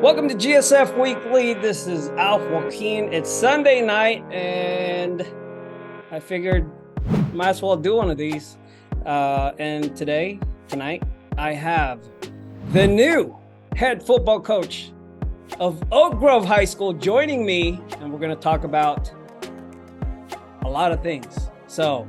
Welcome to GSF Weekly. This is Alf Joaquin. It's Sunday night, and I figured might as well do one of these. And tonight, I have the new head football coach of Oak Grove High School joining me, and we're going to talk about a lot of things. So,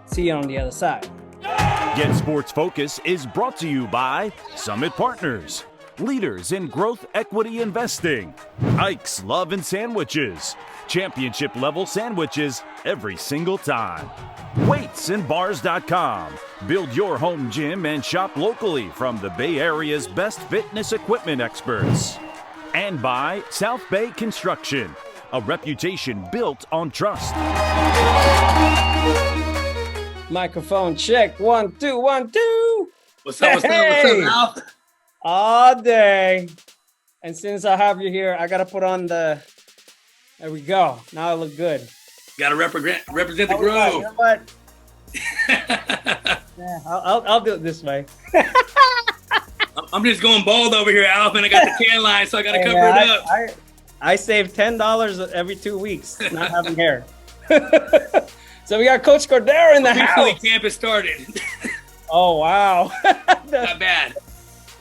see you on the other side. GetSportsFocus is brought to you by Summit Partners, leaders in growth equity investing, Ike's Love and Sandwiches, championship level sandwiches every single time, weightsandbars.com, build your home gym and shop locally from the Bay Area's best fitness equipment experts, and by South Bay Construction, a reputation built on trust. Microphone check. 1, 2, 1, 2. What's up, Alf? All day. And since I have you here, I gotta put on there we go. Now I look good. Gotta represent the grove. You know what? Yeah, I'll do it this way. I'm just going bald over here, Alf, and I got the tan line, so I gotta cover it up. I save $10 every 2 weeks not having hair. So we got Coach Cordero in the house. Campus started. Oh wow. Not bad.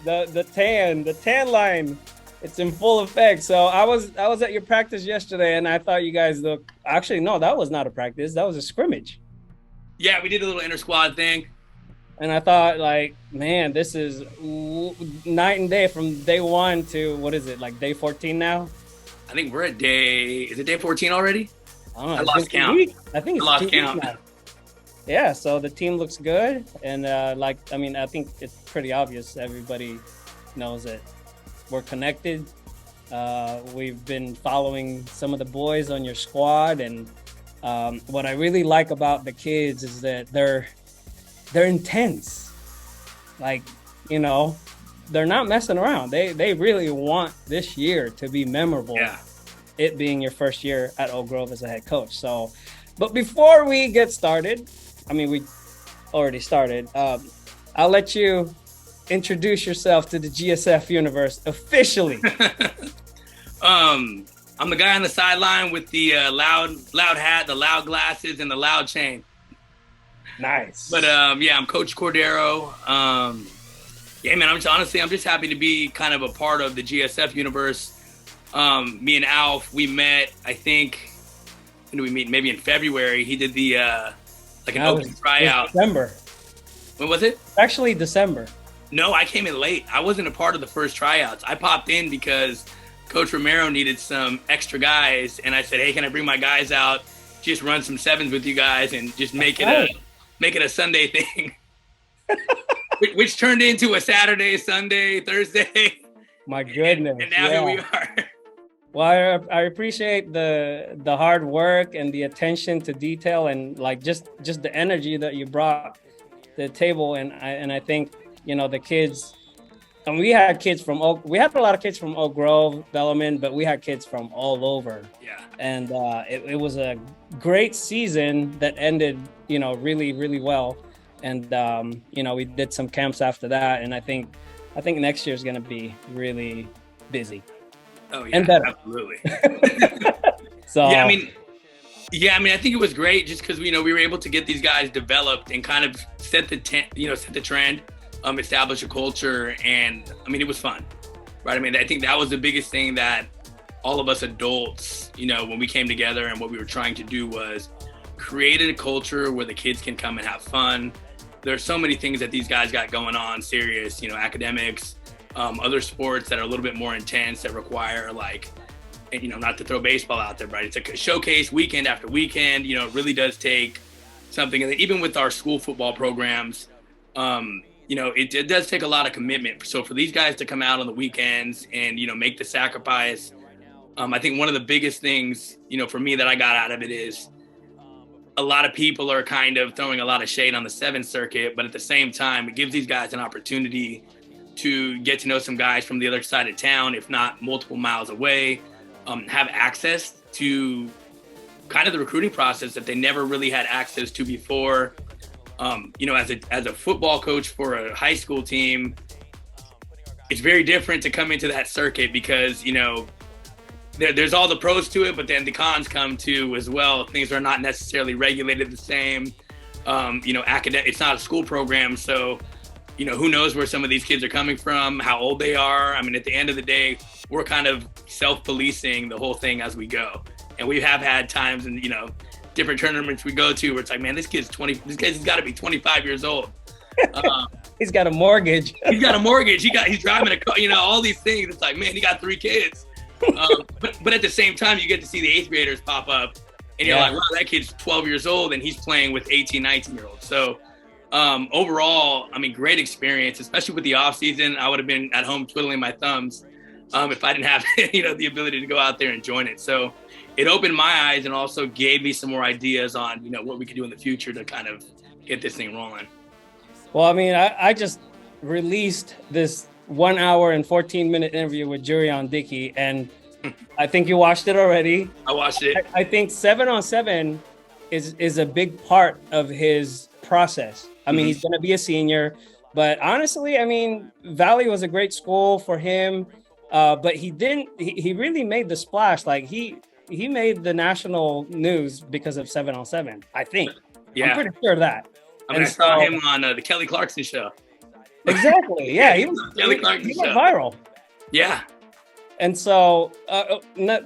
The tan line, it's in full effect. So I was at your practice yesterday, and I thought you guys look. Actually, no, that was not a practice. That was a scrimmage. Yeah, we did a little inter squad thing. And I thought, like, man, this is night and day from day 1 to what is it, like day 14 now? I think we're at day 14 already? I lost count. I think it's lost count. Now. Yeah, so the team looks good, and I think it's pretty obvious. Everybody knows that we're connected. We've been following some of the boys on your squad, and what I really like about the kids is that they're intense. Like, you know, they're not messing around. They really want this year to be memorable. Yeah. It being your first year at Oak Grove as a head coach. So, but before we get started, I mean, we already started. I'll let you introduce yourself to the GSF universe officially. I'm the guy on the sideline with the loud hat, the loud glasses, and the loud chain. Nice. But I'm Coach Cordero. Yeah, man, I'm just happy to be kind of a part of the GSF universe. Me and Alf, we met, I think, when did we meet? Maybe in February. He did the an open tryout. December. When was it? Actually, December. No, I came in late. I wasn't a part of the first tryouts. I popped in because Coach Romero needed some extra guys, and I said, "Hey, can I bring my guys out? Just run some sevens with you guys, and just make it a Sunday thing." which turned into a Saturday, Sunday, Thursday. My goodness! And now here we are. Well, I appreciate the hard work and the attention to detail, and like just the energy that you brought to the table. And I think, you know, the kids, and we had a lot of kids from Oak Grove, Bellarmine, but we had kids from all over. Yeah. And it was a great season that ended, you know, really, really well. And you know, we did some camps after that, and I think next year is going to be really busy. Oh yeah, and better. Absolutely. So I think it was great just because we were able to get these guys developed and kind of set the trend, establish a culture, and I mean it was fun, right? I mean I think that was the biggest thing that all of us adults, you know, when we came together and what we were trying to do was create a culture where the kids can come and have fun. There's so many things that these guys got going on, serious, you know, academics. Other sports that are a little bit more intense that require, like, you know, not to throw baseball out there, but it's a showcase weekend after weekend. You know, it really does take something. And even with our school football programs, you know, it does take a lot of commitment. So for these guys to come out on the weekends and, you know, make the sacrifice, I think one of the biggest things, you know, for me that I got out of it is a lot of people are kind of throwing a lot of shade on the 7th circuit, but at the same time, it gives these guys an opportunity to get to know some guys from the other side of town, if not multiple miles away, have access to kind of the recruiting process that they never really had access to before. You know, as a football coach for a high school team, it's very different to come into that circuit because, you know, there's all the pros to it, but then the cons come too as well. Things are not necessarily regulated the same. You know, it's not a school program, so, you know, who knows where some of these kids are coming from, how old they are. I mean, at the end of the day, we're kind of self-policing the whole thing as we go. And we have had times in, you know, different tournaments we go to where it's like, man, this kid's got to be 25 years old. He's got a mortgage. He's driving a car, you know, all these things. It's like, man, he got 3 kids. But at the same time, you get to see the 8th graders pop up and you're like, wow, that kid's 12 years old and he's playing with 18, 19-year-olds. So overall, I mean, great experience, especially with the off season. I would have been at home twiddling my thumbs if I didn't have, you know, the ability to go out there and join it. So it opened my eyes and also gave me some more ideas on, you know, what we could do in the future to kind of get this thing rolling. Well, I mean, I just released this 1 hour and 14-minute interview with Jurrion Dickey, and I think you watched it already. I watched it. I think 7-on-7 is a big part of his process. I mean, he's going to be a senior, but honestly, I mean, Valley was a great school for him, but he really made the splash. Like he made the national news because of 7-on-7, I think. Yeah. I'm pretty sure of that. I mean, I saw him on the Kelly Clarkson show. Exactly. Yeah, he went viral. Yeah. And so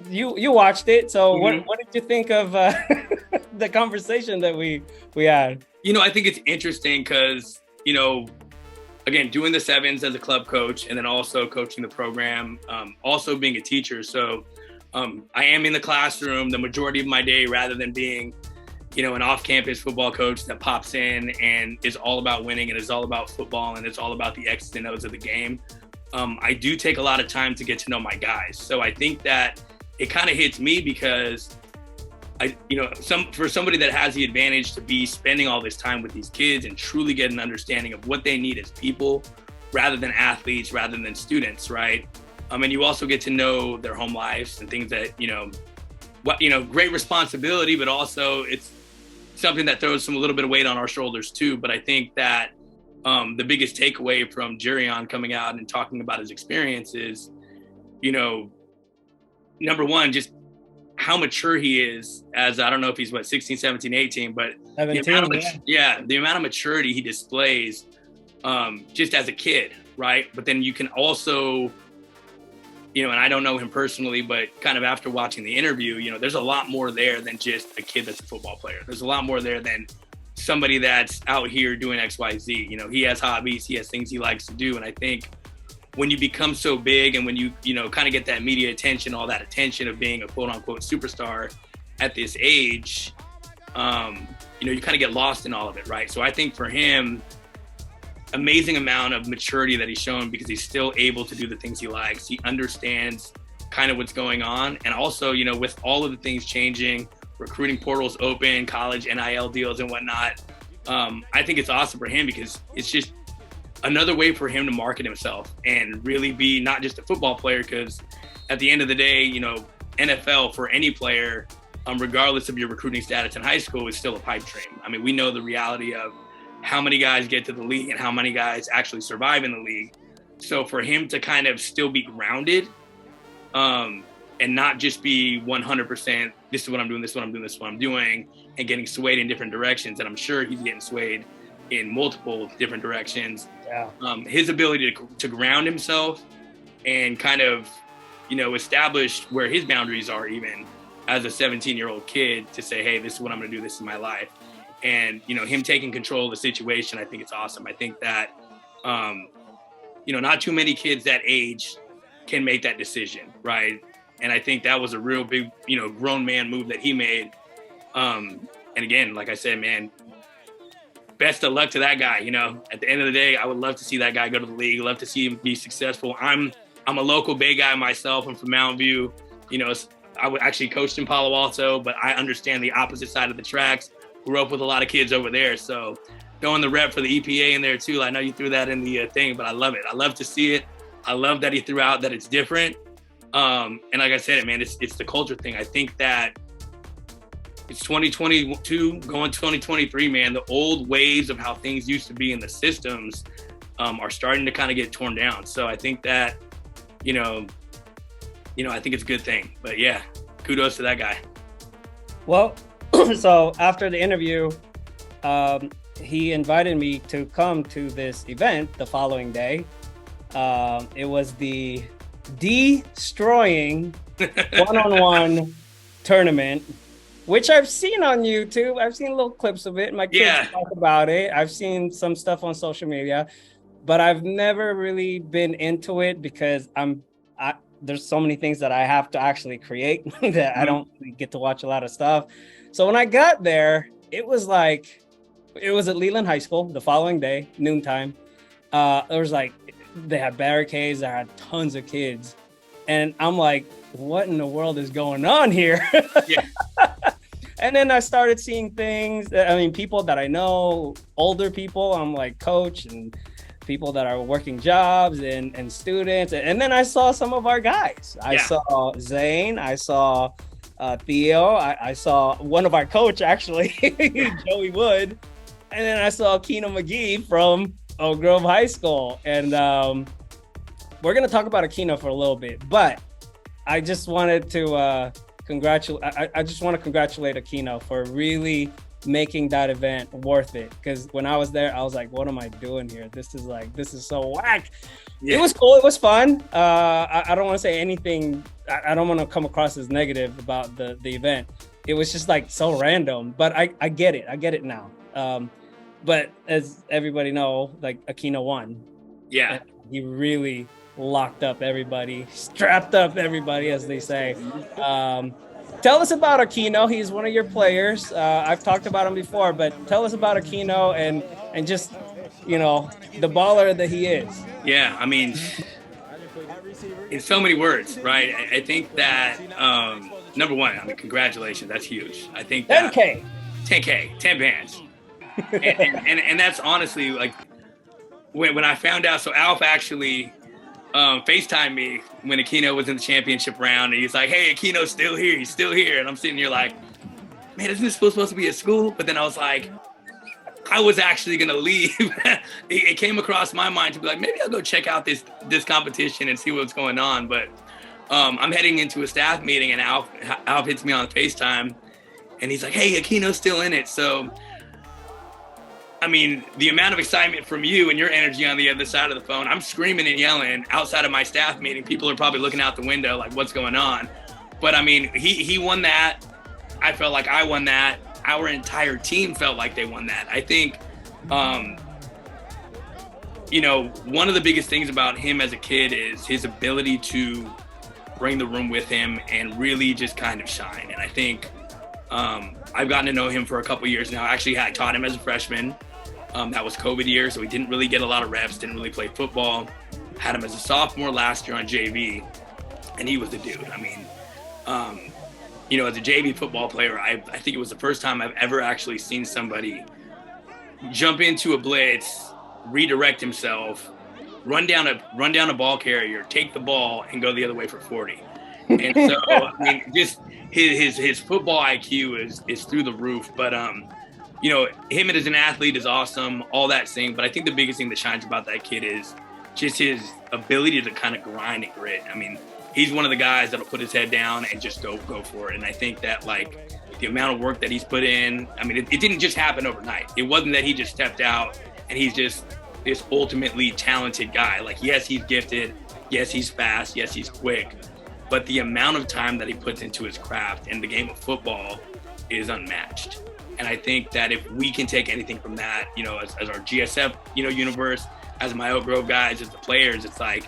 you watched it. So what did you think of the conversation that we had? You know, I think it's interesting because, you know, again, doing the sevens as a club coach and then also coaching the program, also being a teacher. So I am in the classroom the majority of my day rather than being, you know, an off-campus football coach that pops in and is all about winning and is all about football and it's all about the X's and O's of the game. I do take a lot of time to get to know my guys. So I think that it kind of hits me because for somebody that has the advantage to be spending all this time with these kids and truly get an understanding of what they need as people rather than athletes, rather than students, right? And you also get to know their home lives and things that, great responsibility, but also it's something that throws a little bit of weight on our shoulders too. But I think that the biggest takeaway from Jurrion coming out and talking about his experience is, number one, just how mature he is as, I don't know if he's 16, 17, 18, but 17, the amount of maturity he displays just as a kid, right? But then you can also, and I don't know him personally, but kind of after watching the interview, there's a lot more there than just a kid that's a football player. There's a lot more there than somebody that's out here doing X, Y, Z. He has hobbies, he has things he likes to do. And I think when you become so big and when you kind of get that media attention, all that attention of being a quote unquote superstar at this age, you kind of get lost in all of it, right? So I think for him, amazing amount of maturity that he's shown because he's still able to do the things he likes. He understands kind of what's going on. And also, with all of the things changing, recruiting portals open, college NIL deals and whatnot, I think it's awesome for him because it's just another way for him to market himself and really be not just a football player, because at the end of the day, NFL for any player, regardless of your recruiting status in high school, is still a pipe dream. I mean, we know the reality of how many guys get to the league and how many guys actually survive in the league. So for him to kind of still be grounded and not just be 100%, this is what I'm doing, this is what I'm doing, this is what I'm doing, and getting swayed in different directions. And I'm sure he's getting swayed in multiple different directions. Yeah. His ability to ground himself and kind of, establish where his boundaries are even as a 17-year-old kid to say, hey, this is what I'm going to do. This is my life. And, him taking control of the situation, I think it's awesome. I think that, not too many kids that age can make that decision, right? And I think that was a real big, grown man move that he made. And again, like I said, man, best of luck to that guy. At the end of the day, I would love to see that guy go to the league. Love to see him be successful. I'm a local Bay guy myself. I'm from Mountain View. I would actually coached in Palo Alto, but I understand the opposite side of the tracks. Grew up with a lot of kids over there. So throwing the rep for the EPA in there too. I know you threw that in the thing, but I love it. I love to see it. I love that he threw out that it's different. And like I said, man, it's the culture thing. I think that it's 2022 going 2023, man. The old ways of how things used to be in the systems are starting to kind of get torn down. So I think that, I think it's a good thing. But yeah, kudos to that guy. Well, so after the interview, he invited me to come to this event the following day. It was the Destroying one-on-one tournament, which I've seen on YouTube. I've seen little clips of it. My kids talk about it. I've seen some stuff on social media, but I've never really been into it because there's so many things that I have to actually create that I don't really get to watch a lot of stuff. So when I got there, it was at Leland High School the following day, noontime. They had barricades, they had tons of kids. And I'm like, what in the world is going on here? Yeah. And then I started seeing things, people that I know, older people, I'm like coach, and people that are working jobs and students. And then I saw some of our guys. I saw Zane, I saw Theo, I saw one of our coach, actually, Joey Wood. And then I saw Akino McGee from Oak Grove High School. And we're going to talk about Akino for a little bit, but I just wanted to congratulate Akino for really making that event worth it. Because when I was there, I was like, what am I doing here? This is so whack. Yeah. It was cool. It was fun. I don't want to say anything. I don't want to come across as negative about the event. It was just like so random, but I get it. I get it now. But as everybody know, like Akino won. Yeah. He really locked up everybody, strapped up everybody, as they say. Tell us about Akino. He's one of your players. I've talked about him before, but tell us about Akino and just, the baller that he is. Yeah, in so many words, right? I think that, number one, congratulations. That's huge. I think that 10K, 10 bands. and that's honestly, like, when I found out, so Alf actually FaceTimed me when Akino was in the championship round, and he's like, hey, Akino's still here. He's still here. And I'm sitting here like, man, isn't this supposed to be at school? But then I was like, I was actually going to leave. It came across my mind to be like, maybe I'll go check out this competition and see what's going on. But I'm heading into a staff meeting, and Alf hits me on FaceTime, and he's like, hey, Akino's still in it. So, the amount of excitement from you and your energy on the other side of the phone, I'm screaming and yelling outside of my staff meeting. People are probably looking out the window like, what's going on? But he won that. I felt like I won that. Our entire team felt like they won that. I think, one of the biggest things about him as a kid is his ability to bring the room with him and really just kind of shine. And I think I've gotten to know him for a couple years now. Actually, I taught him as a freshman. That was COVID year, so he didn't really get a lot of reps, didn't really play football. Had him as a sophomore last year on JV, and he was the dude. As a JV football player, I think it was the first time I've ever actually seen somebody jump into a blitz, redirect himself, run down a ball carrier, take the ball, and go the other way for 40. And so, just his football IQ is through the roof. But him as an athlete is awesome, all that thing. But I think the biggest thing that shines about that kid is just his ability to kind of grind and grit. He's one of the guys that'll put his head down and just go for it. And I think that, like, the amount of work that he's put in, it didn't just happen overnight. It wasn't that he just stepped out and he's just this ultimately talented guy. Like, yes, he's gifted. Yes, he's fast. Yes, he's quick. But the amount of time that he puts into his craft and the game of football is unmatched. And I think that if we can take anything from that, as our GSF, universe, as my Oak Grove guys, as the players, it's like,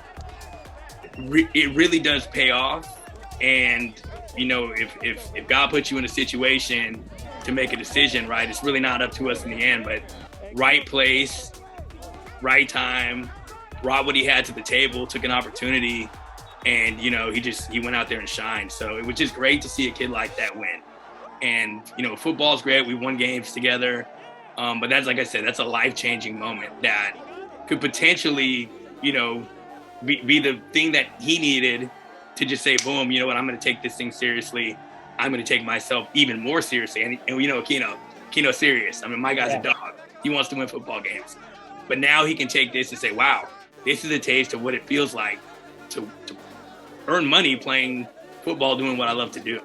it really does pay off. And, if God puts you in a situation to make a decision, right, it's really not up to us in the end, but right place, right time, brought what he had to the table, took an opportunity, and, he went out there and shined. So it was just great to see a kid like that win. And, football's great. We won games together. But that's, like I said, that's a life-changing moment that could potentially, be the thing that he needed to just say, boom, you know what, I'm going to take this thing seriously. I'm going to take myself even more seriously. And Akino's serious. My guy's a dog. He wants to win football games. But now he can take this and say, wow, this is a taste of what it feels like to earn money playing football, doing what I love to do.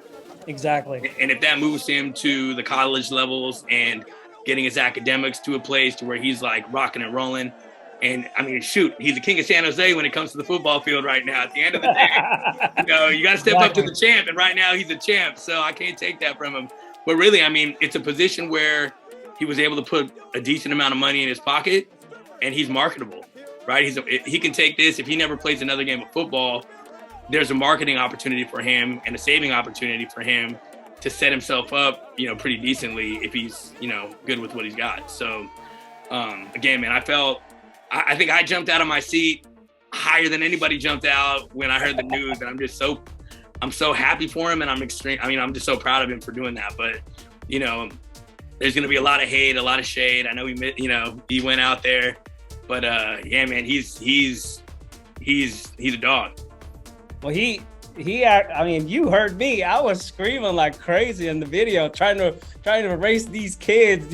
Exactly. And if that moves him to the college levels and getting his academics to a place to where he's like rocking and rolling. And I mean, shoot, he's the king of San Jose when it comes to the football field right now. At the end of the day, you got to step up to the champ. And right now he's a champ. So I can't take that from him. But really, I mean, it's a position where he was able to put a decent amount of money in his pocket and he's marketable, right? He can take this. If he never plays another game of football, there's a marketing opportunity for him and a saving opportunity for him to set himself up, pretty decently if he's, good with what he's got. So, again, man, I think I jumped out of my seat higher than anybody jumped out when I heard the news, and I'm so happy for him, and I'm just so proud of him for doing that. But, there's going to be a lot of hate, a lot of shade. I know he went out there, but yeah, man, he's a dog. Well, you heard me. I was screaming like crazy in the video, trying to erase these kids.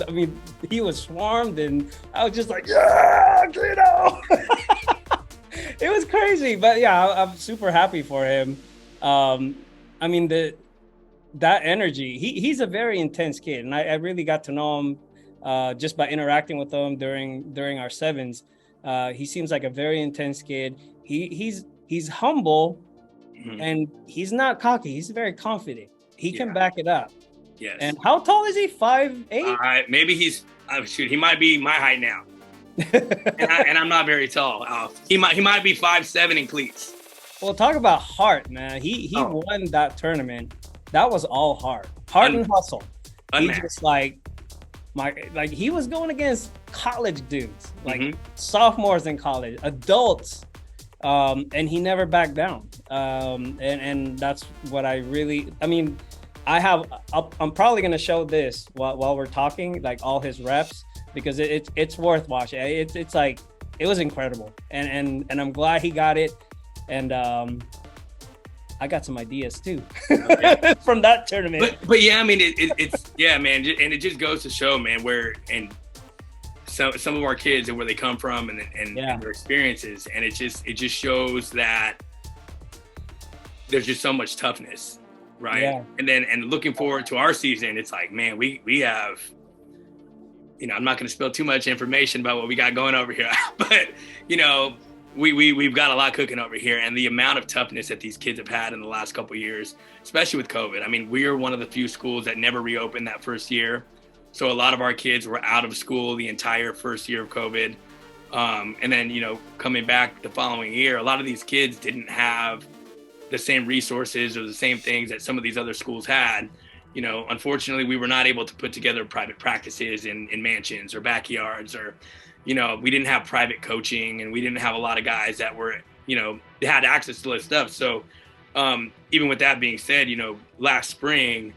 I mean, he was swarmed, and I was just like, yeah, It was crazy, but yeah, I'm super happy for him. I mean, that energy. He's a very intense kid, and I really got to know him just by interacting with him during our sevens. He seems like a very intense kid. He's humble, and he's not cocky. He's very confident. He can back it up. Yes. And how tall is he? 5'8"? Maybe he might be my height now. and I'm not very tall. He might be 5'7" in cleats. Well, talk about heart, man. He won that tournament. That was all heart and hustle. Unmatched. He just he was going against college dudes, sophomores in college, adults. And he never backed down. And that's what I'm probably going to show this while we're talking, like all his reps, because it's worth watching. It's like, it was incredible. And I'm glad he got it. And, I got some ideas too from that tournament. But yeah, I mean, it's yeah, man. And it just goes to show, man, some of our kids and where they come from and their experiences, and it just shows that there's just so much toughness, right? Yeah. And looking forward to our season, it's like, man, we have, I'm not going to spill too much information about what we got going over here, but we've got a lot cooking over here, and the amount of toughness that these kids have had in the last couple of years, especially with COVID. I mean, we are one of the few schools that never reopened that first year. So a lot of our kids were out of school the entire first year of COVID. And then, coming back the following year, a lot of these kids didn't have the same resources or the same things that some of these other schools had. Unfortunately, we were not able to put together private practices in mansions or backyards, or, we didn't have private coaching, and we didn't have a lot of guys that were, they had access to this stuff. So even with that being said, last spring,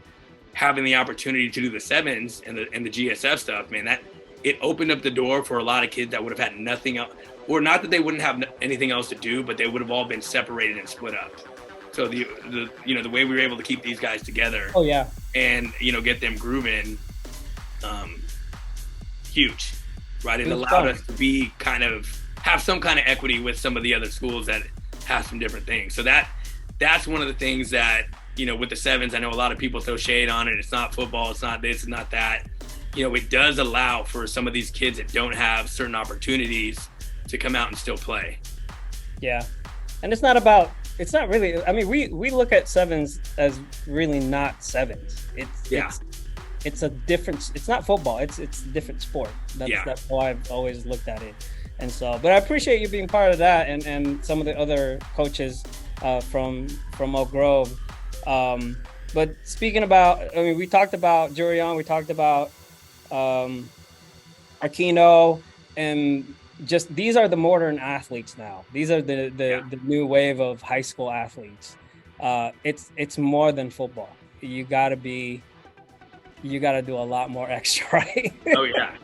having the opportunity to do the sevens and the GSF stuff, man, that it opened up the door for a lot of kids that would have had nothing else, or not that they wouldn't have anything else to do, but they would have all been separated and split up. So the way we were able to keep these guys together, and get them grooving, huge, right? It allowed us to be have some kind of equity with some of the other schools that have some different things. So that's one of the things that, with the sevens, I know a lot of people throw shade on it. It's not football. It's not this, it's not that. It does allow for some of these kids that don't have certain opportunities to come out and still play. Yeah. And it's not really, I mean, we look at sevens as really not sevens. It's a different, it's not football. It's a different sport. That's how I've always looked at it. And so, but I appreciate you being part of that, and some of the other coaches from Oak Grove. But speaking about, I mean, we talked about Jurrion, we talked about Akino, and just these are the modern athletes now. These are the new wave of high school athletes. It's more than football. You got to do a lot more extra, right? Oh yeah.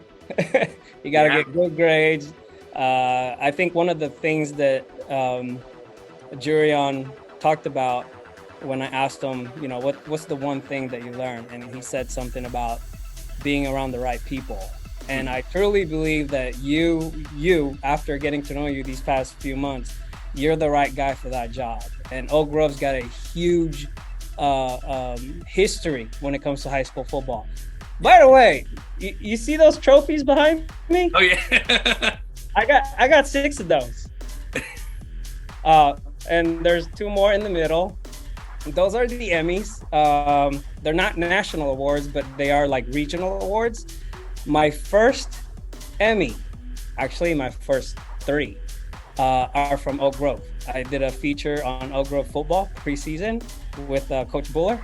You got to get good grades. I think one of the things that Jurrion talked about when I asked him, what's the one thing that you learned? And he said something about being around the right people. And I truly believe that you, after getting to know you these past few months, you're the right guy for that job. And Oak Grove's got a huge history when it comes to high school football. By the way, you see those trophies behind me? Oh yeah. I got 6 of those. And there's 2 more in the middle. Those are the Emmys. They're not national awards, but they are like regional awards. My first Emmy, actually my first 3, are from Oak Grove. I did a feature on Oak Grove football preseason with Coach Buller.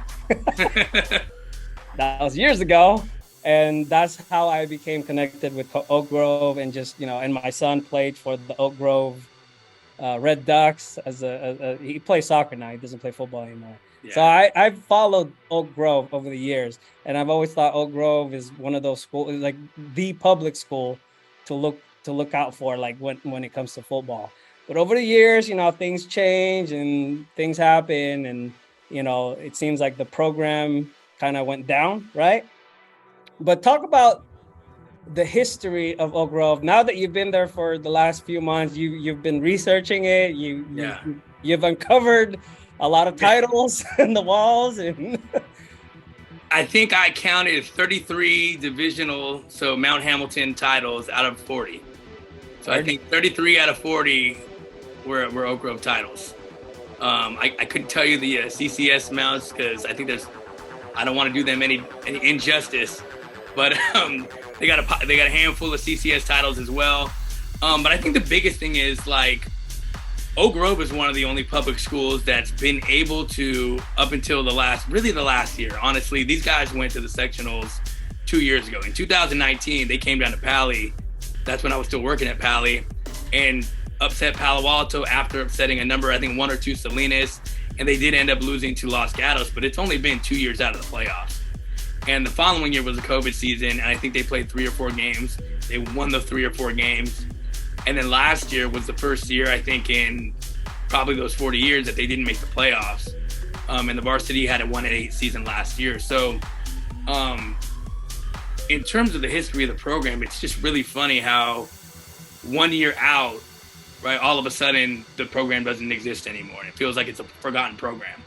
That was years ago. And that's how I became connected with Oak Grove, and just, and my son played for the Oak Grove Red Ducks he plays soccer now. He doesn't play football anymore. Yeah. So I've followed Oak Grove over the years, and I've always thought Oak Grove is one of those schools, like the public school to look out for, like when it comes to football. But over the years, things change and things happen, and it seems like the program kind of went down, right? But talk about the history of Oak Grove. Now that you've been there for the last few months, you've been researching it. You've uncovered a lot of titles in the walls, and I think I counted 33 divisional, so Mount Hamilton titles out of 40. So I think 33 out of 40 were Oak Grove titles. I couldn't tell you the CCS amounts because I think I don't want to do them any injustice, but they got a handful of CCS titles as well. But I think the biggest thing is, like, Oak Grove is one of the only public schools that's been able to, up until the last year, honestly, these guys went to the sectionals 2 years ago. In 2019, they came down to Pali. That's when I was still working at Pali, and upset Palo Alto after upsetting a number, I think 1 or 2 Salinas, and they did end up losing to Los Gatos, but it's only been 2 years out of the playoffs. And the following year was a COVID season, and I think they played 3 or 4 games. They won the 3 or 4 games. And then last year was the first year, I think, in probably those 40 years that they didn't make the playoffs. And the varsity had a 1-8 season last year. So in terms of the history of the program, it's just really funny how 1 year out, right, all of a sudden the program doesn't exist anymore. It feels like it's a forgotten program.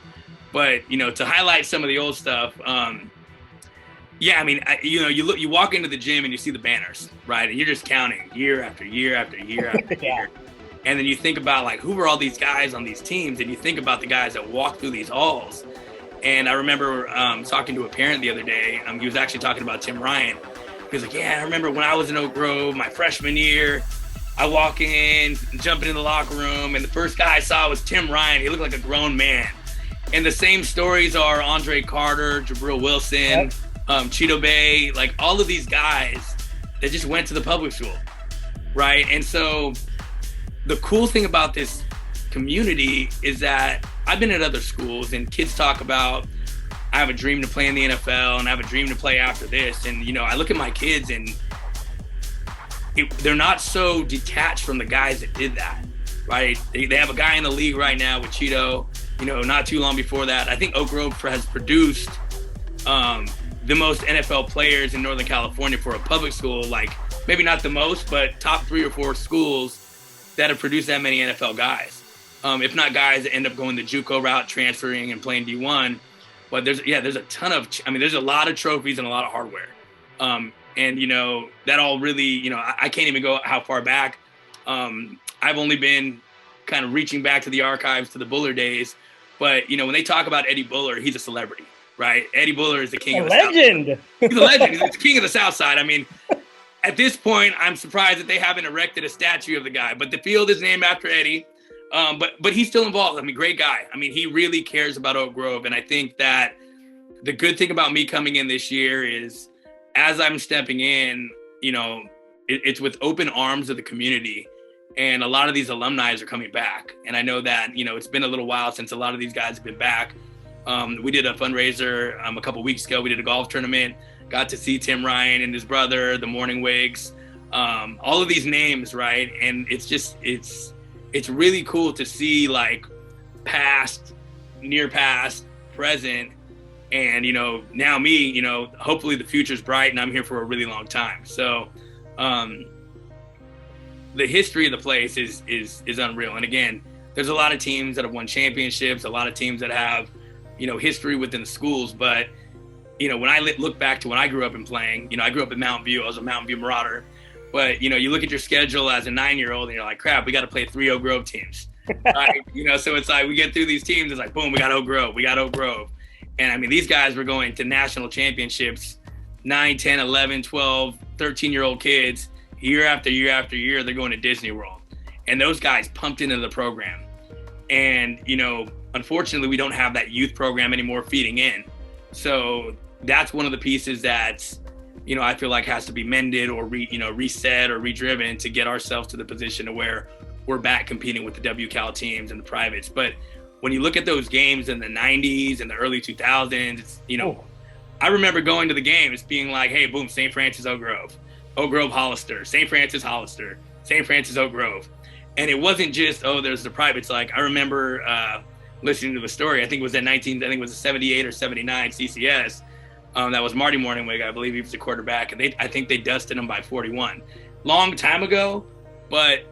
But, to highlight some of the old stuff, you walk into the gym and you see the banners, right? And you're just counting year after year after year after year. And then you think about, like, who were all these guys on these teams? And you think about the guys that walk through these halls. And I remember talking to a parent the other day. He was actually talking about Tim Ryan. He was like, yeah, I remember when I was in Oak Grove, my freshman year, I walk in, jumping in the locker room, and the first guy I saw was Tim Ryan. He looked like a grown man. And the same stories are Andre Carter, Jabril Wilson, yep. Cheeto Bay, like all of these guys that just went to the public school, right? And so the cool thing about this community is that I've been at other schools and kids talk about, I have a dream to play in the NFL and I have a dream to play after this. And, I look at my kids and they're not so detached from the guys that did that, right? They have a guy in the league right now with Cheeto, not too long before that. I think Oak Grove has produced the most NFL players in Northern California for a public school, like maybe not the most, but top 3 or 4 schools that have produced that many NFL guys. If not guys that end up going the JUCO route, transferring and playing D1. But there's a ton of, there's a lot of trophies and a lot of hardware. And, that all really, I can't even go how far back. I've only been kind of reaching back to the archives, to the Buller days. But, when they talk about Eddie Buller, he's a celebrity, right? Eddie Buller is the king of the legend. South Side. He's a legend. He's the king of the South Side. At this point, I'm surprised that they haven't erected a statue of the guy. But the field is named after Eddie. But he's still involved. Great guy. He really cares about Oak Grove. And I think that the good thing about me coming in this year is, as I'm stepping in, it's with open arms of the community. And a lot of these alumni are coming back. And I know that, it's been a little while since a lot of these guys have been back. We did a fundraiser a couple weeks ago. We did a golf tournament, got to see Tim Ryan and his brother, the Morning Wigs, all of these names, right? And it's really cool to see, like, past, near past, present, And, now me, hopefully the future's bright and I'm here for a really long time. So the history of the place is unreal. And again, there's a lot of teams that have won championships, a lot of teams that have, history within the schools. But, when I look back to when I grew up and playing, I grew up in Mountain View. I was a Mountain View Marauder. But, you look at your schedule as a 9-year-old and you're like, crap, we got to play 3 Oak Grove teams. Right? So it's like we get through these teams. It's like, boom, we got Oak Grove. And I mean, these guys were going to national championships, 9, 10, 11, 12, 13-year-old kids, year after year after year. They're going to Disney World. And those guys pumped into the program. And, unfortunately, we don't have that youth program anymore feeding in. So that's one of the pieces that, I feel like has to be mended or, reset or redriven to get ourselves to the position to where we're back competing with the WCal teams and the privates. But when you look at those games in the 90s and the early 2000s, it's, I remember going to the games being like, hey, boom, St. Francis, Oak Grove, Hollister, St. Francis, Hollister, St. Francis, Oak Grove. And it wasn't just, there's the privates. Like, I remember listening to the story. I think it was a 78 or 79 CCS. That was Marty Morningwig. I believe he was the quarterback. And I think they dusted him by 41. Long time ago, but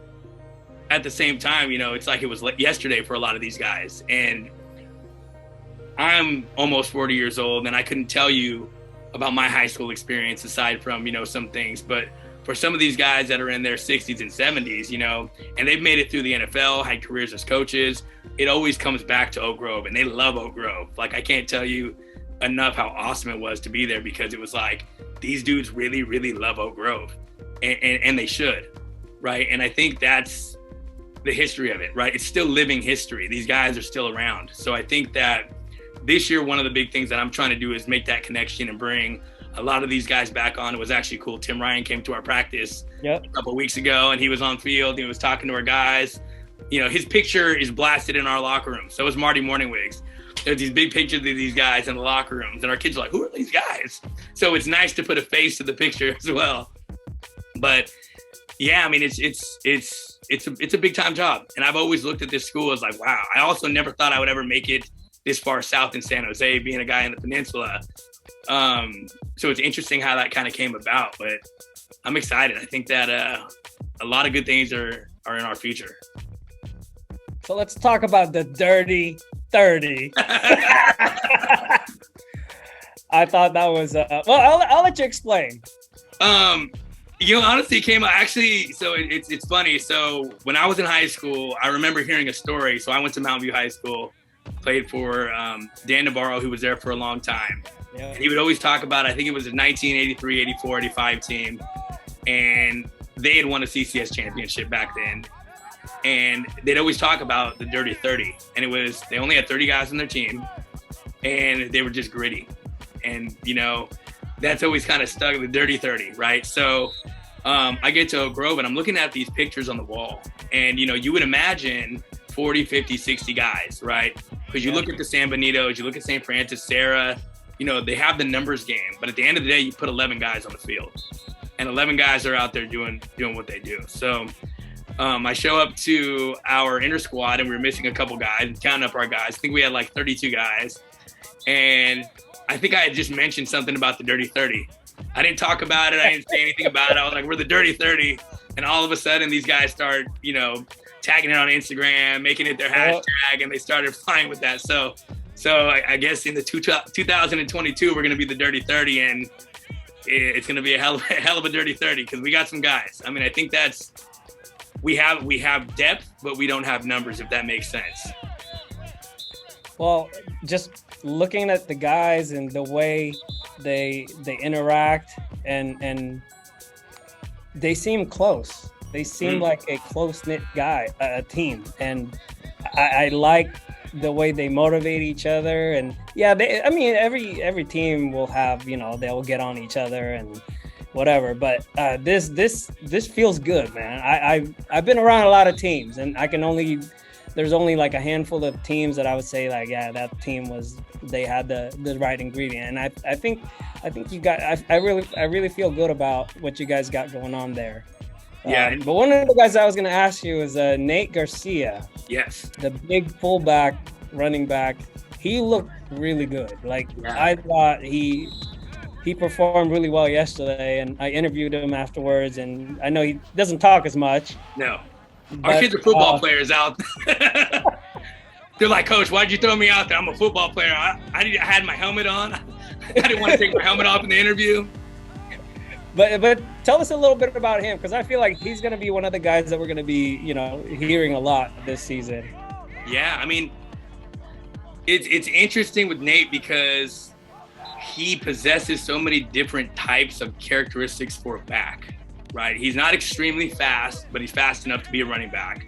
at the same time, it's like it was yesterday for a lot of these guys. And I'm almost 40 years old, and I couldn't tell you about my high school experience aside from, some things. But for some of these guys that are in their 60s and 70s, and they've made it through the NFL, had careers as coaches, it always comes back to Oak Grove, and they love Oak Grove. Like, I can't tell you enough how awesome it was to be there, because it was like, these dudes really, really love Oak Grove, and they should, right? And I think that's the history of it, right? It's still living history. These guys are still around. So I think that this year, one of the big things that I'm trying to do is make that connection and bring a lot of these guys back on. It was actually cool. Tim Ryan came to our practice a couple of weeks ago, and he was on field. He was talking to our guys. His picture is blasted in our locker room. So is Marty Morningwig's. There's these big pictures of these guys in the locker rooms, and our kids are like, who are these guys? So it's nice to put a face to the picture as well. But yeah, I mean, it's a big time job. And I've always looked at this school as like, wow. I also never thought I would ever make it this far south in San Jose, being a guy in the peninsula. So it's interesting how that kind of came about, but I'm excited. I think that a lot of good things are in our future. So let's talk about the dirty 30. I thought that was I'll let you explain. Honestly, it came actually. So it's funny. So when I was in high school, I remember hearing a story. So I went to Mountain View High School, played for Dan Navarro, who was there for a long time. Yeah. And he would always talk about, I think it was a 1983, 84, 85 team, and they had won a CCS championship back then. And they'd always talk about the dirty 30, and it was, they only had 30 guys on their team, and they were just gritty. And that's always kind of stuck, the dirty 30, right? So I get to Oak Grove, and I'm looking at these pictures on the wall, and you would imagine 40, 50, 60 guys, right? Because you look at the San Benitos, you look at St. Francis, Sarah, they have the numbers game, but at the end of the day, you put 11 guys on the field, and 11 guys are out there doing what they do. So I show up to our inter squad, and we were missing a couple guys, and counting up our guys. I think we had like 32 guys, and I think I had just mentioned something about the dirty 30. I didn't talk about it. I didn't say anything about it. I was like, we're the dirty 30. And all of a sudden, these guys start, tagging it on Instagram, making it their hashtag, and they started flying with that. So I guess in the 2022, we're going to be the dirty 30, and it's going to be a hell of a dirty 30, because we got some guys. I mean, I think that's, we have depth, but we don't have numbers, if that makes sense. Well, just looking at the guys and the way they interact, and they seem close. They seem like a close-knit team, and I like the way they motivate each other. And yeah, every team will have, they'll get on each other and whatever, but this feels good, man. I've been around a lot of teams, and there's only like a handful of teams that I would say like, yeah, that team they had the right ingredient. And I think you got, I really feel good about what you guys got going on there. Yeah. But one of the guys I was going to ask you is Nate Garcia. Yes. The big fullback, running back. He looked really good. Like Yeah. I thought he performed really well yesterday, and I interviewed him afterwards. And I know he doesn't talk as much. No, our But, kids are football players out. They're like, Coach, why'd you throw me out there? I'm a football player. I had my helmet on. I didn't want to take my helmet off in the interview. But tell us a little bit about him, because I feel like he's going to be one of the guys that we're going to be, hearing a lot this season. Yeah, I mean, it's interesting with Nate because he possesses so many different types of characteristics for a back, right? He's not extremely fast, but he's fast enough to be a running back.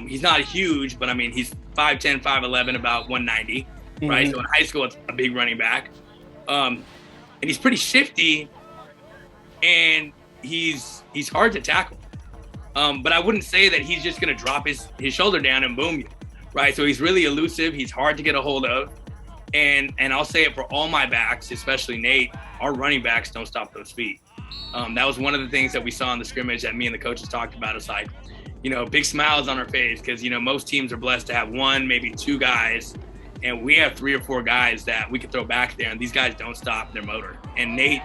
He's not huge, but I mean, he's 5'10", 5'11", about 190, right? So in high school, it's a big running back. And he's pretty shifty, and he's hard to tackle. But I wouldn't say that he's just going to drop his shoulder down and boom you, right? So he's really elusive. He's hard to get a hold of. And I'll say it for all my backs, especially Nate, our running backs don't stop those feet. That was one of the things that we saw in the scrimmage that me and the coaches talked about. It's like, big smiles on our face because, most teams are blessed to have one, maybe two guys. And we have 3 or 4 guys that we could throw back there, and these guys don't stop their motor. And Nate,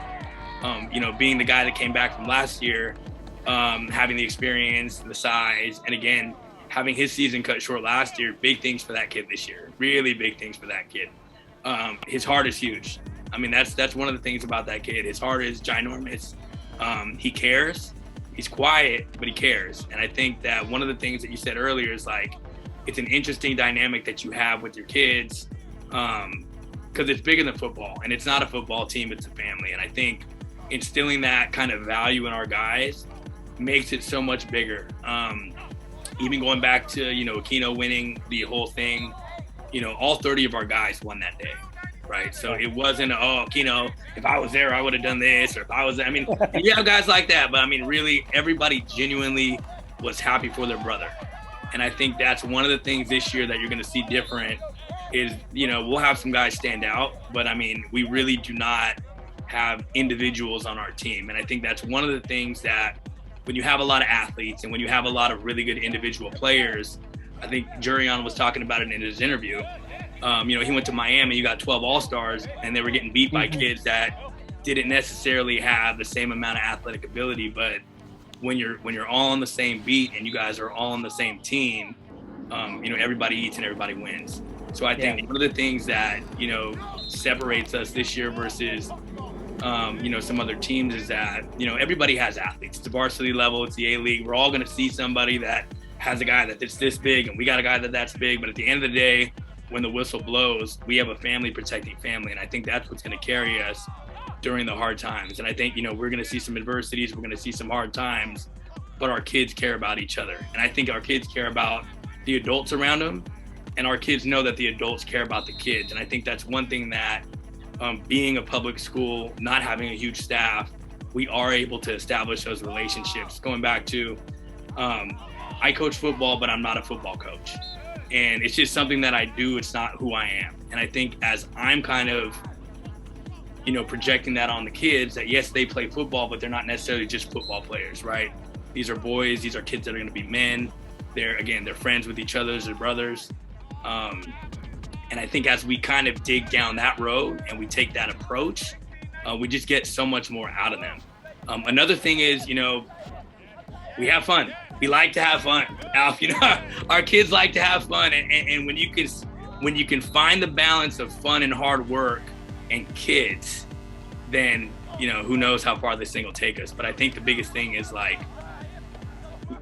being the guy that came back from last year, having the experience, the size, and again, having his season cut short last year, big things for that kid this year. Really big things for that kid. His heart is huge. I mean, that's one of the things about that kid. His heart is ginormous. He cares. He's quiet, but he cares. And I think that one of the things that you said earlier is like, it's an interesting dynamic that you have with your kids because it's bigger than football, and it's not a football team, it's a family. And I think instilling that kind of value in our guys makes it so much bigger. Even going back to, Akino winning the whole thing, all 30 of our guys won that day, right? So it wasn't, if I was there, I would have done this, or if I was there. I mean, you have guys like that, but I mean, really, everybody genuinely was happy for their brother. And I think that's one of the things this year that you're going to see different is, we'll have some guys stand out, but I mean, we really do not have individuals on our team. And I think that's one of the things that when you have a lot of athletes and when you have a lot of really good individual players, I think Jurrion was talking about it in his interview. He went to Miami, you got 12 All-Stars, and they were getting beat by kids that didn't necessarily have the same amount of athletic ability, but when you're all on the same beat and you guys are all on the same team, everybody eats and everybody wins. So I think one of the things that, separates us this year versus, some other teams is that, everybody has athletes. It's the varsity level, it's the A-League. We're all going to see somebody that has a guy that's this big and we got a guy that's big. But at the end of the day, when the whistle blows, we have a family protecting family. And I think that's what's going to carry us during the hard times. And I think, we're going to see some adversities, we're going to see some hard times, but our kids care about each other. And I think our kids care about the adults around them, and our kids know that the adults care about the kids. And I think that's one thing that being a public school, not having a huge staff, we are able to establish those relationships. Going back to, I coach football, but I'm not a football coach. And it's just something that I do. It's not who I am. And I think as I'm kind of, projecting that on the kids, that yes, they play football, but they're not necessarily just football players, right? These are boys, these are kids that are going to be men. They're friends with each other, they're brothers. And I think as we kind of dig down that road and we take that approach, we just get so much more out of them. Another thing is, we have fun. We like to have fun. Alf, our kids like to have fun. And when you can find the balance of fun and hard work and kids, then, who knows how far this thing will take us. But I think the biggest thing is like,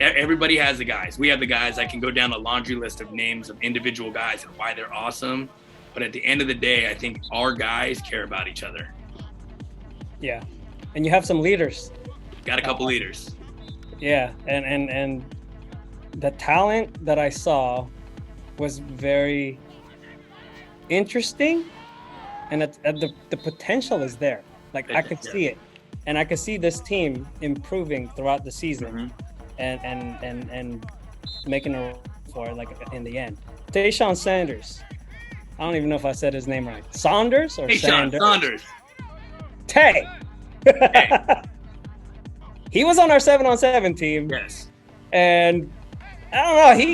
everybody has the guys. We have the guys. I can go down a laundry list of names of individual guys and why they're awesome. But at the end of the day, I think our guys care about each other. Yeah. And you have some leaders. Got a couple leaders. Yeah. And the talent that I saw was very interesting. And the potential is there. Like I could see it. And I could see this team improving throughout the season. And making a run for it, like in the end. Tayshawn Saunders. I don't even know if I said his name right. Saunders or Tayshawn Saunders? Tay. He was on our 7-on-7 team. Yes. And I don't know.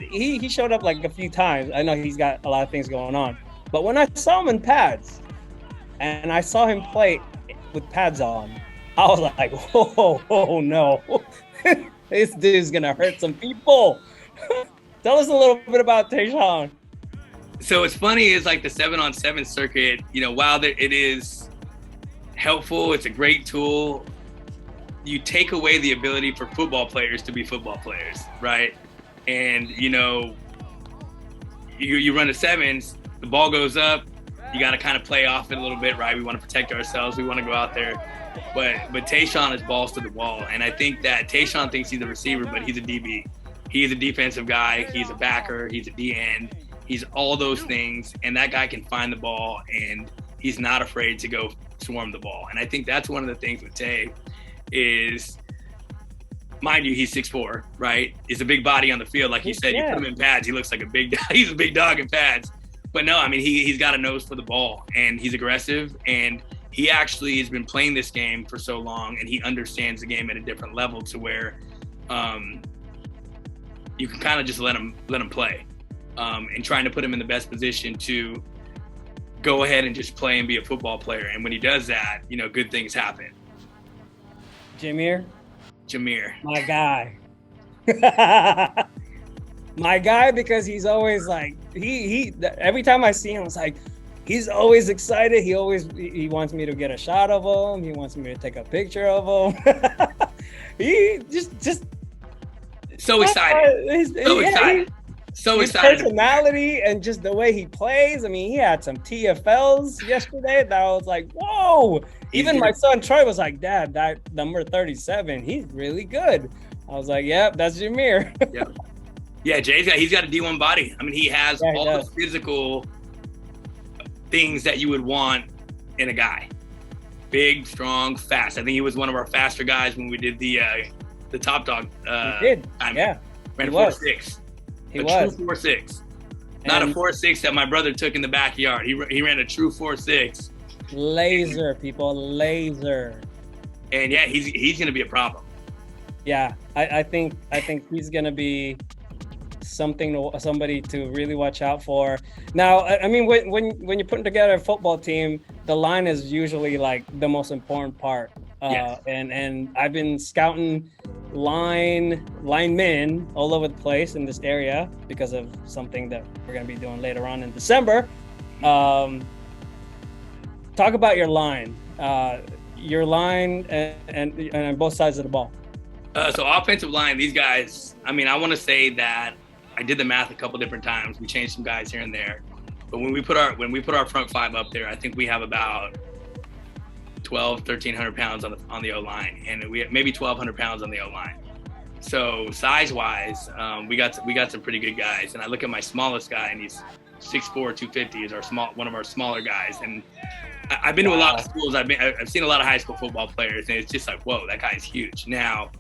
He showed up like a few times. I know he's got a lot of things going on, But when I saw him in pads, and I saw him play with pads on, I was like, oh no, this dude's gonna hurt some people. Tell us a little bit about Tayshawn. So what's funny is like the 7-on-7 circuit, you know, while it is helpful, it's a great tool, you take away the ability for football players to be football players, right? And, you know, you run the sevens, the ball goes up, you got to kind of play off it a little bit, right? We want to protect ourselves. We want to go out there. But Tayshawn is balls to the wall. And I think that Tayshawn thinks he's a receiver, but he's a DB. He's a defensive guy. He's a backer. He's a D-end. He's all those things. And that guy can find the ball, and he's not afraid to go swarm the ball. And I think that's one of the things with Tay is, mind you, he's 6'4", right? He's a big body on the field. Like you said, you put him in pads, he looks like a big dog. He's a big dog in pads. But no, I mean, he's got a nose for the ball, and he's aggressive, and he actually has been playing this game for so long, and he understands the game at a different level to where you can kind of just let him play, and trying to put him in the best position to go ahead and just play and be a football player. And when he does that, you know, good things happen. Jaymir, my guy. My guy, because he's always like, he every time I see him, it's like, he's always excited. He wants me to get a shot of him. He wants me to take a picture of him. He just so excited. So his excited. Personality and just the way he plays. I mean, he had some TFLs yesterday that I was like, whoa. Even my son Troy was like, Dad, that number 37, he's really good. I was like, yep, that's Jaymir. Yeah, he's got a D1 body. I mean, he has all the physical things that you would want in a guy. Big, strong, fast. I think he was one of our faster guys when we did the Top Dog. He did. Ran a 4.6. He was. True 4.6. Not a 4.6 that my brother took in the backyard. He ran a true 4.6. Laser, people, laser. And yeah, he's gonna be a problem. Yeah, I think he's gonna be somebody to really watch out for. Now, I mean, when you're putting together a football team, the line is usually like the most important part. Yes. And I've been scouting linemen all over the place in this area because of something that we're gonna be doing later on in December. Talk about your line and on both sides of the ball. So offensive line, these guys, I mean, I want to say that I did the math a couple different times. We changed some guys here and there, but when we put our front five up there, I think we have about 1,300 pounds on the O line, and we have maybe 1,200 pounds on the O line. So size wise, we got some pretty good guys. And I look at my smallest guy, and he's 6'4", 250 is one of our smaller guys. And I've been to a lot of schools. I've seen a lot of high school football players, and it's just like, whoa, that guy's huge. Now,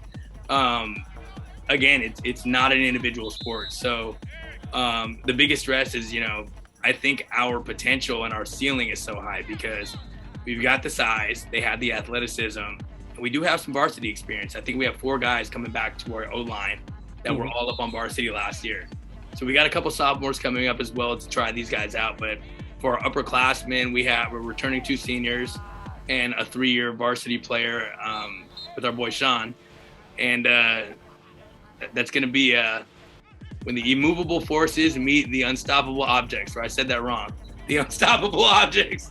again, it's not an individual sport. So the biggest stress is, you know, I think our potential and our ceiling is so high because we've got the size, they have the athleticism, and we do have some varsity experience. I think we have 4 guys coming back to our O-line that were all up on varsity last year. So we got a couple sophomores coming up as well to try these guys out. But for our upperclassmen, we're returning 2 seniors and a 3-year varsity player with our boy Sean. And that's going to be when the immovable forces meet the unstoppable objects. Or I said that wrong. The unstoppable objects,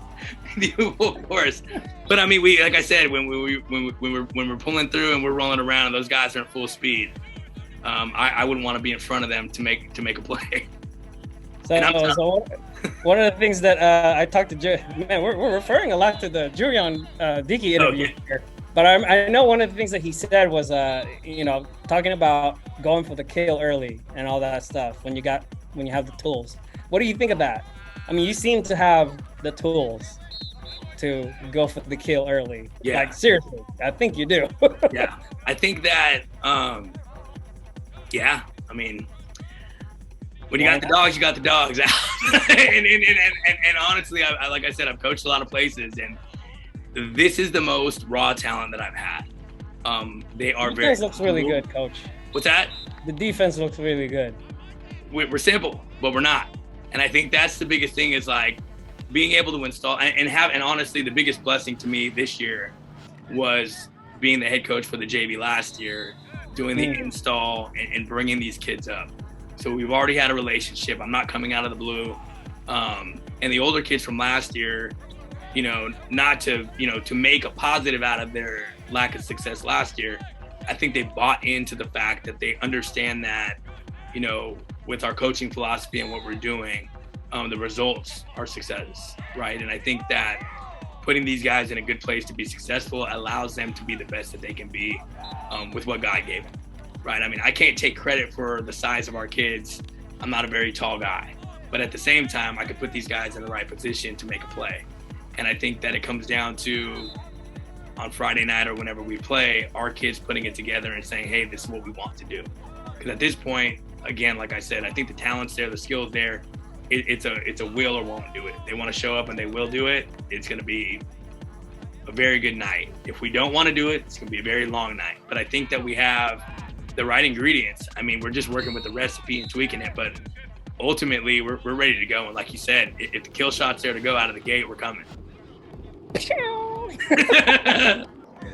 the immovable force. But I mean, like I said, when we're pulling through and we're rolling around, those guys are at full speed. I wouldn't want to be in front of them to make a play. So one of the things that I talked to man, we're referring a lot to the Jurrion Dickey interview here. But I know one of the things that he said was, you know, talking about going for the kill early and all that stuff when you have the tools. What do you think of that? I mean, you seem to have the tools to go for the kill early. Yeah. Like, seriously, I think you do. Yeah, I think that, yeah, I mean, when you got the dogs, you got the dogs. and honestly, like I said, I've coached a lot of places, and this is the most raw talent that I've had. They are very. Defense looks really good, Coach. What's that? The defense looks really good. We're simple, but we're not. And I think that's the biggest thing is like, being able to install and honestly, the biggest blessing to me this year was being the head coach for the JV last year, doing the install and bringing these kids up. So we've already had a relationship. I'm not coming out of the blue. And the older kids from last year, you know, not to, you know, to make a positive out of their lack of success last year, I think they bought into the fact that they understand that, you know, with our coaching philosophy and what we're doing, the results are success, right? And I think that putting these guys in a good place to be successful allows them to be the best that they can be with what God gave them, right? I mean, I can't take credit for the size of our kids. I'm not a very tall guy, but at the same time, I could put these guys in the right position to make a play. And I think that it comes down to, on Friday night or whenever we play, our kids putting it together and saying, hey, this is what we want to do. Because at this point, again, like I said, I think the talent's there, the skill's there. It's a will or won't do it. If they want to show up and they will do it, it's going to be a very good night. If we don't want to do it, it's going to be a very long night. But I think that we have the right ingredients. I mean, we're just working with the recipe and tweaking it, but ultimately we're ready to go. And like you said, if the kill shot's there to go out of the gate, we're coming.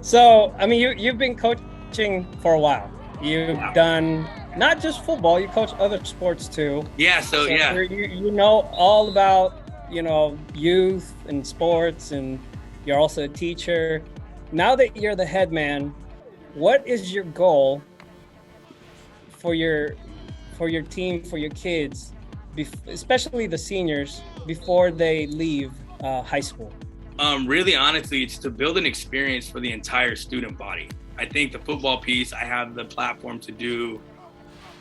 So, I mean, you've been coaching for a while. You've done not just football, you coach other sports too. Yeah, so yeah. You know all about, you know, youth and sports, and you're also a teacher. Now that you're the head man, what is your goal for your team, for your kids, especially the seniors, before they leave high school? Really, honestly, it's to build an experience for the entire student body. I think the football piece, I have the platform to do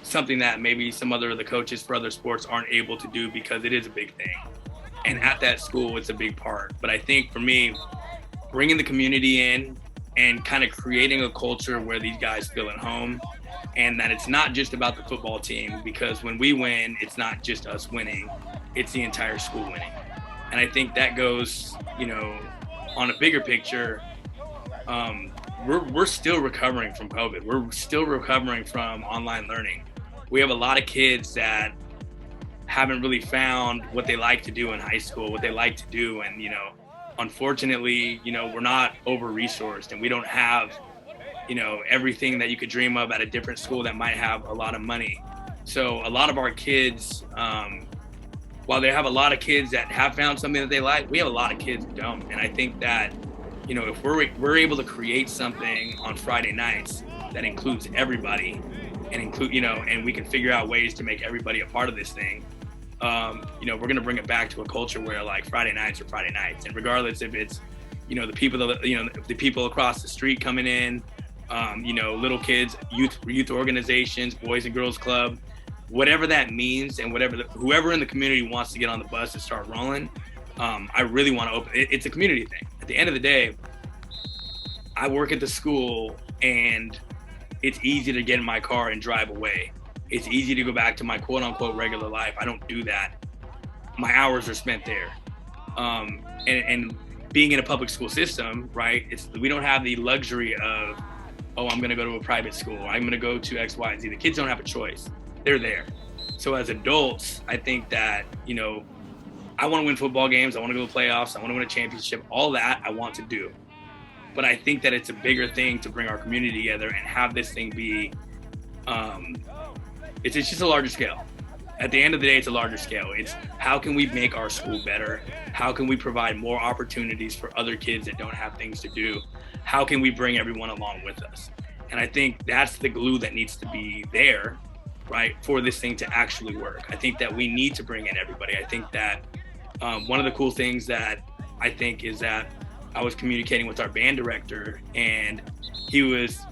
something that maybe some other of the coaches for other sports aren't able to do, because it is a big thing. And at that school, it's a big part. But I think for me, bringing the community in and kind of creating a culture where these guys feel at home, and that it's not just about the football team, because when we win, it's not just us winning, it's the entire school winning. And I think that goes, you know, on a bigger picture, we're still recovering from COVID. We're still recovering from online learning. We have a lot of kids that haven't really found what they like to do in high school, what they like to do. And, you know, unfortunately, you know, we're not over-resourced, and we don't have, you know, everything that you could dream of at a different school that might have a lot of money. So a lot of our kids, while they have a lot of kids that have found something that they like, we have a lot of kids who don't. And I think that, you know, if we're able to create something on Friday nights that includes everybody, and you know, and we can figure out ways to make everybody a part of this thing, you know, we're going to bring it back to a culture where, like, Friday nights are Friday nights. And regardless if it's, you know, the people across the street coming in, you know, little kids, youth organizations, Boys and Girls Club, whatever that means, and whoever in the community wants to get on the bus and start rolling, I really want to open. It's a community thing. At the end of the day, I work at the school, and it's easy to get in my car and drive away. It's easy to go back to my quote unquote regular life. I don't do that. My hours are spent there. And being in a public school system, right? We don't have the luxury of, oh, I'm going to go to a private school. I'm going to go to X, Y, and Z. The kids don't have a choice. They're there. So as adults, I think that, you know, I want to win football games. I want to go to playoffs. I want to win a championship. All that I want to do. But I think that it's a bigger thing to bring our community together and have this thing be, it's just a larger scale. At the end of the day, it's a larger scale. It's how can we make our school better? How can we provide more opportunities for other kids that don't have things to do? How can we bring everyone along with us? And I think that's the glue that needs to be there, right, for this thing to actually work. I think that we need to bring in everybody. I think that one of the cool things that I think is that I was communicating with our band director, and he was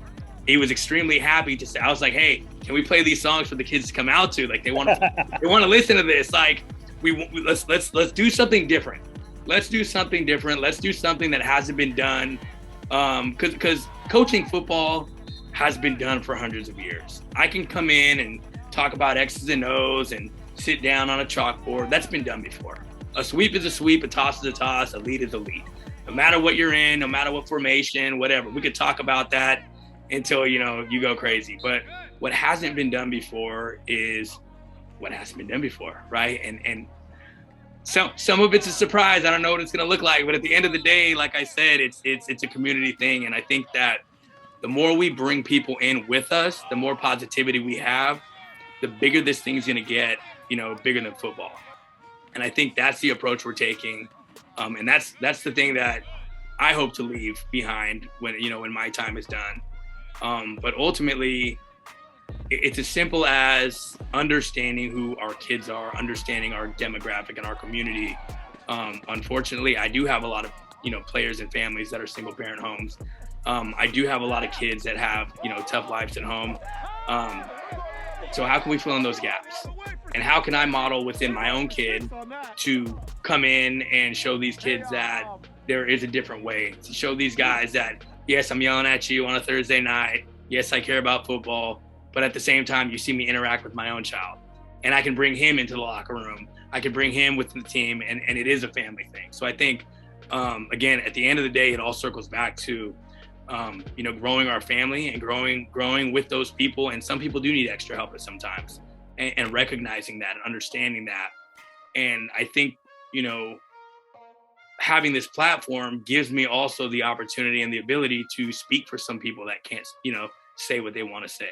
extremely happy to say, I was like, hey, can we play these songs for the kids to come out to? Like, they want to listen to this. Like, let's do something different. Let's do something different. Let's do something that hasn't been done. Because coaching football has been done for hundreds of years. I can come in and talk about X's and O's and sit down on a chalkboard. That's been done before. A sweep is a sweep, a toss is a toss, a lead is a lead. No matter what you're in, no matter what formation, whatever, we could talk about that until, you know, you go crazy. But what hasn't been done before is what hasn't been done before, right? And some of it's a surprise. I don't know what it's going to look like, but at the end of the day, like I said, it's a community thing. And I think that the more we bring people in with us, the more positivity we have, the bigger this thing's going to get, bigger than football. And I think that's the approach we're taking. And that's the thing that I hope to leave behind when my time is done. But ultimately, it's as simple as understanding who our kids are, understanding our demographic and our community. Unfortunately, I do have a lot of, players and families that are single parent homes. I do have a lot of kids that have, tough lives at home. So how can we fill in those gaps? And how can I model within my own kid to come in and show these kids that there is a different way, to show these guys that, yes, I'm yelling at you on a Thursday night. Yes, I care about football. But at the same time, you see me interact with my own child. And I can bring him into the locker room. I can bring him with the team, and it is a family thing. So I think, again, at the end of the day, it all circles back to, growing our family and growing with those people. And some people do need extra help at sometimes, and recognizing that and understanding that. And I think, having this platform gives me also the opportunity and the ability to speak for some people that can't, say what they want to say.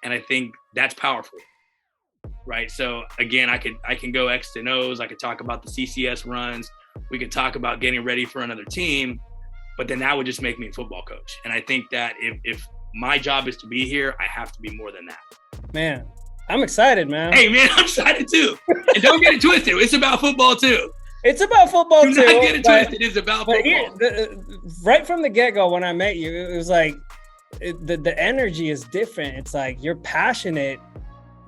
And I think that's powerful, right? So again, I can go X to O's. I could talk about the CCS runs. We could talk about getting ready for another team, but then that would just make me a football coach. And I think that if my job is to be here, I have to be more than that. Man, I'm excited, man. Hey, man, I'm excited too. And don't get it twisted. It's about football too. It's about football too. Do not get it twisted. It's about football. Here, right from the get-go, when I met you, it was like the energy is different. It's like you're passionate,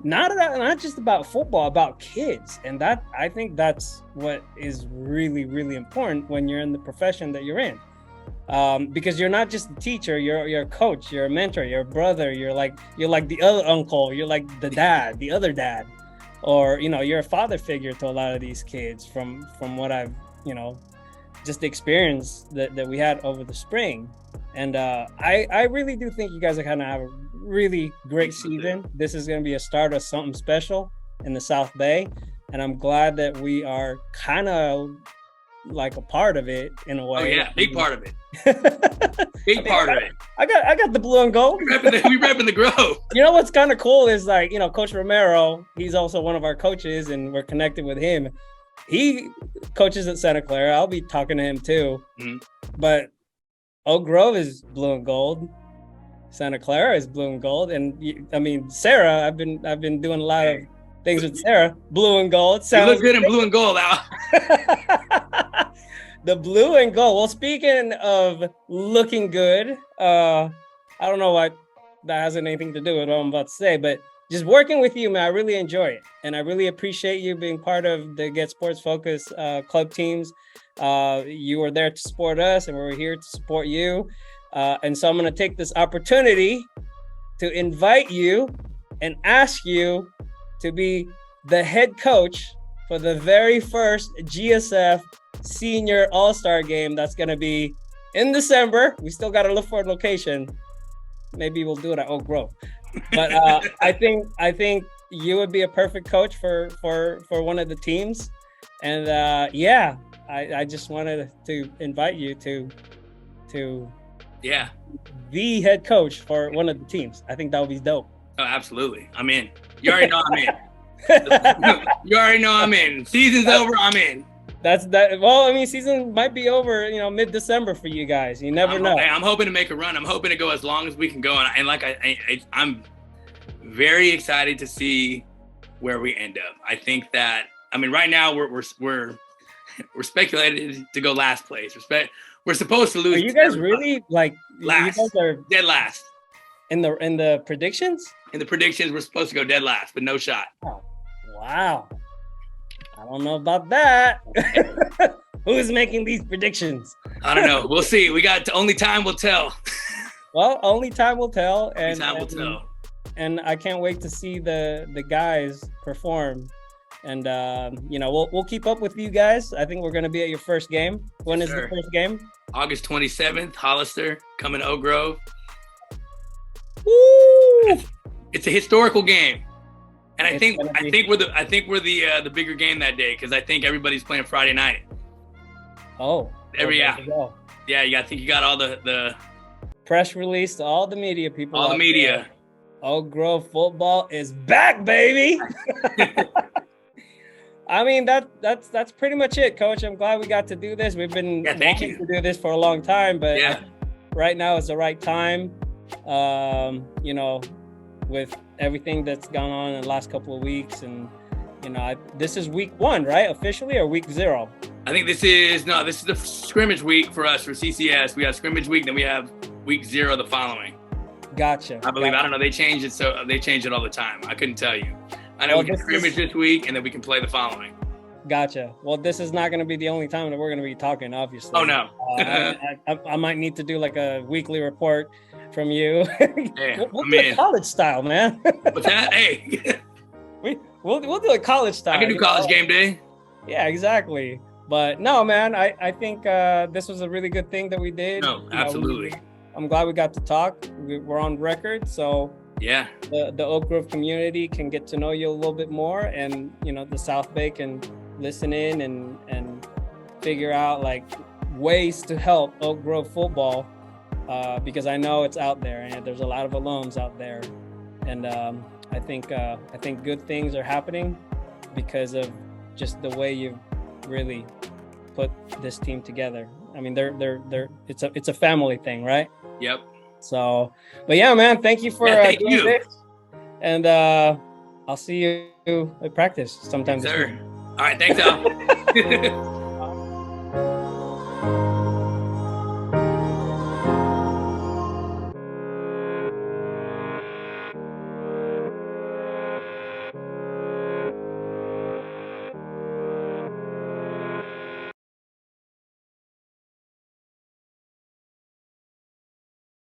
not just about football, about kids. And that, I think that's what is really, really important when you're in the profession that you're in. Because you're not just a teacher, you're a coach, you're a mentor, you're a brother, you're like the other uncle, you're like the dad, the other dad, or you're a father figure to a lot of these kids from what I've just experienced that we had over the spring. And I really do think you guys are going to have a really great season. This is going to be a start of something special in the South Bay, and I'm glad that we are kind of like a part of it in a way. Oh yeah, big part of it. Big part of it. I got the blue and gold. We repping the Grove. What's kind of cool is like, Coach Romero, he's also one of our coaches and we're connected with him. He coaches at Santa Clara. I'll be talking to him too. Mm-hmm. But Oak Grove is blue and gold. Santa Clara is blue and gold. And Sarah, I've been doing a lot of things with Sarah. Blue and gold. You look good in blue and gold, Al. The blue and gold. Well, speaking of looking good, I don't know what that has anything to do with what I'm about to say, but just working with you, man, I really enjoy it. And I really appreciate you being part of the GetSportsFocus club teams. You were there to support us and we're here to support you. And so I'm going to take this opportunity to invite you and ask you to be the head coach for the very first GSF Senior All-Star game that's going to be in December. We still got to look for a location. Maybe we'll do it at Oak Grove. But I think you would be a perfect coach for one of the teams. And I just wanted to invite you to the head coach for one of the teams. I think that would be dope. Oh, absolutely. I'm in. You already know I'm in. You already know I'm in. Season's over, I'm in. That's that. Well, season might be over, mid-December for you guys. You never know. I'm hoping to make a run. I'm hoping to go as long as we can go. And like I'm very excited to see where we end up. I think that right now we're speculated to go last place. We're supposed to lose. Are you guys really like last? You guys are dead last in the predictions. In the predictions, we're supposed to go dead last, but no shot. Oh, wow. I don't know about that. Who's making these predictions? I don't know. We'll see. We got only time will tell. Well, only time will tell. And time will tell. And I can't wait to see the guys perform. And we'll keep up with you guys. I think we're going to be at your first game. When is the first game? August 27th, Hollister, coming to Oak Grove. Woo! It's a historical game. And I think we're the bigger game that day because I think everybody's playing Friday night. Oh, yeah, I think you got all the press release to all the media people. All the media. Oak Grove football is back, baby. I mean, that's pretty much it, Coach. I'm glad we got to do this. We've been wanting to do this for a long time, but right now is the right time. You know, with everything that's gone on in the last couple of weeks, and you know, this is week 1, right? Officially, or week 0? I think this is the scrimmage week for us for CCS. We have scrimmage week, then we have week 0 the following. Gotcha. I believe. I don't know. They change it, so they change it all the time. I couldn't tell you. I know we can scrimmage this week, and then we can play the following. Gotcha. Well, this is not going to be the only time that we're going to be talking, obviously. Oh, no. I might need to do like a weekly report from you. Yeah, we'll do it college style, man. What's that? Hey. We'll do it college style. I can do college game day. Yeah, exactly. But no, man, I think this was a really good thing that we did. No, absolutely. I'm glad we got to talk. We're on record, so yeah, the Oak Grove community can get to know you a little bit more, and you know, the South Bay can listen in and figure out like ways to help Oak Grove football, because I know it's out there, and there's a lot of alums out there, and I think good things are happening because of just the way you really put this team together. I mean, it's a family thing, right? Yep. So, but yeah, man, thank you for doing this, and I'll see you at practice sometime this week. All right, thanks, Al.